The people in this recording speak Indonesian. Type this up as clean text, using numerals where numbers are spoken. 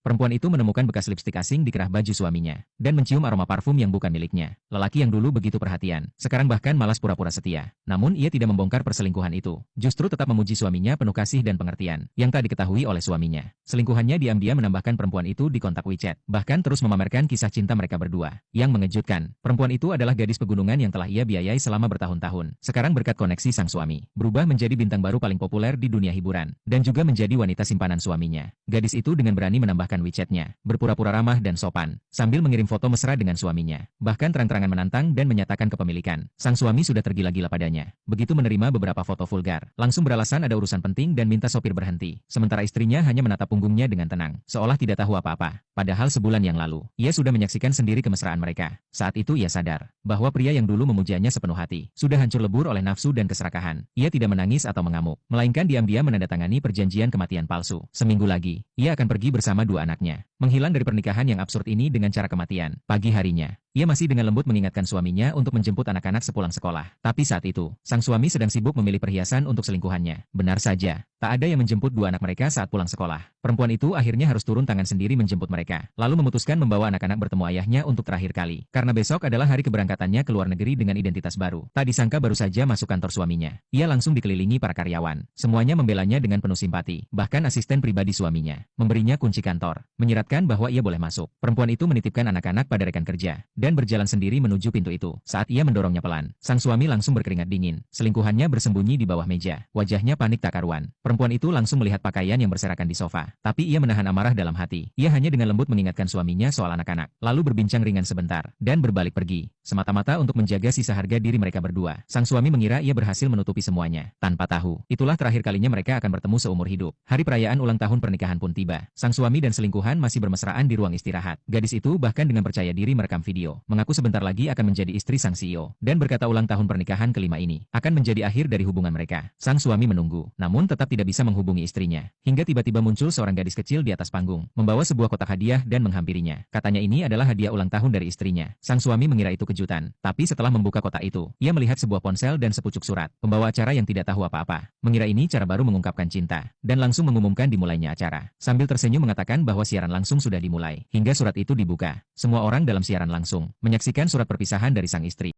Perempuan itu menemukan bekas lipstik asing di kerah baju suaminya, dan mencium aroma parfum yang bukan miliknya. Lelaki yang dulu begitu perhatian, sekarang bahkan malas pura-pura setia. Namun ia tidak membongkar perselingkuhan itu, justru tetap memuji suaminya penuh kasih dan pengertian, yang tak diketahui oleh suaminya. Selingkuhannya diam-diam menambahkan perempuan itu di kontak WeChat, bahkan terus memamerkan kisah cinta mereka berdua. Yang mengejutkan, perempuan itu adalah gadis pegunungan yang telah ia biayai selama bertahun-tahun. Sekarang berkat koneksi sang suami, berubah menjadi bintang baru paling populer di dunia hiburan, dan juga menjadi wanita simpanan suaminya. Gadis itu dengan berani menambahkan WeChat-nya, berpura-pura ramah dan sopan, sambil mengirim foto mesra dengan suaminya, bahkan terang-terangan menantang dan menyatakan kepemilikan. Sang suami sudah tergila-gila padanya. Begitu menerima beberapa foto vulgar, langsung beralasan ada urusan penting dan minta sopir berhenti. Sementara istrinya hanya menatap punggungnya dengan tenang, seolah tidak tahu apa-apa. Padahal sebulan yang lalu, ia sudah menyaksikan sendiri kemesraan mereka. Saat itu ia sadar, bahwa pria yang dulu memujanya sepenuh hati, sudah hancur lebur oleh nafsu dan keserakahan. Ia tidak menangis atau mengamuk, melainkan diam-diam menandatangani perjanjian kematian palsu. Seminggu lagi, ia akan pergi bersama dua anaknya, menghilang dari pernikahan yang absurd ini dengan cara kematian. Pagi harinya, ia masih dengan lembut mengingatkan suaminya untuk menjemput anak-anak sepulang sekolah. Tapi saat itu, sang suami sedang sibuk memilih perhiasan untuk selingkuhannya. Benar saja, tak ada yang menjemput dua anak mereka saat pulang sekolah. Perempuan itu akhirnya harus turun tangan sendiri menjemput mereka, lalu memutuskan membawa anak-anak bertemu ayahnya untuk terakhir kali. Karena besok adalah hari keberangkatannya ke luar negeri dengan identitas baru. Tak disangka baru saja masuk kantor suaminya, ia langsung dikelilingi para karyawan. Semuanya membelanya dengan penuh simpati. Bahkan asisten pribadi suaminya memberinya kunci kantor, menyiratkan bahwa ia boleh masuk. Perempuan itu menitipkan anak-anak pada rekan kerja, dan berjalan sendiri menuju pintu itu. Saat ia mendorongnya pelan, sang suami langsung berkeringat dingin. Selingkuhannya bersembunyi di bawah meja. Wajahnya panik tak karuan. Perempuan itu langsung melihat pakaian yang berserakan di sofa. Tapi ia menahan amarah dalam hati. Ia hanya dengan lembut mengingatkan suaminya soal anak-anak, lalu berbincang ringan sebentar, dan berbalik pergi. Semata-mata untuk menjaga sisa harga diri mereka berdua. Sang suami mengira ia berhasil menutupi semuanya. Tanpa tahu, itulah terakhir kalinya mereka akan bertemu seumur hidup. Hari perayaan ulang tahun pernikahan pun tiba. Sang suami dan selingkuhan masih bermesraan di ruang istirahat. Gadis itu bahkan dengan percaya diri merekam video, mengaku sebentar lagi akan menjadi istri sang CEO, dan berkata ulang tahun pernikahan kelima ini akan menjadi akhir dari hubungan mereka. Sang suami menunggu, namun tetap tidak bisa menghubungi istrinya. Hingga tiba-tiba muncul seorang gadis kecil di atas panggung, membawa sebuah kotak hadiah dan menghampirinya. Katanya ini adalah hadiah ulang tahun dari istrinya. Sang suami mengira itu kejutan, tapi setelah membuka kotak itu, ia melihat sebuah ponsel dan sepucuk surat. Pembawa acara yang tidak tahu apa-apa, mengira ini cara baru mengungkapkan cinta, dan langsung mengumumkan dimulainya acara. Sambil tersenyum mengatakan bahwa siaran langsung sudah dimulai. Hingga surat itu dibuka, semua orang dalam siaran langsung menyaksikan surat perpisahan dari sang istri.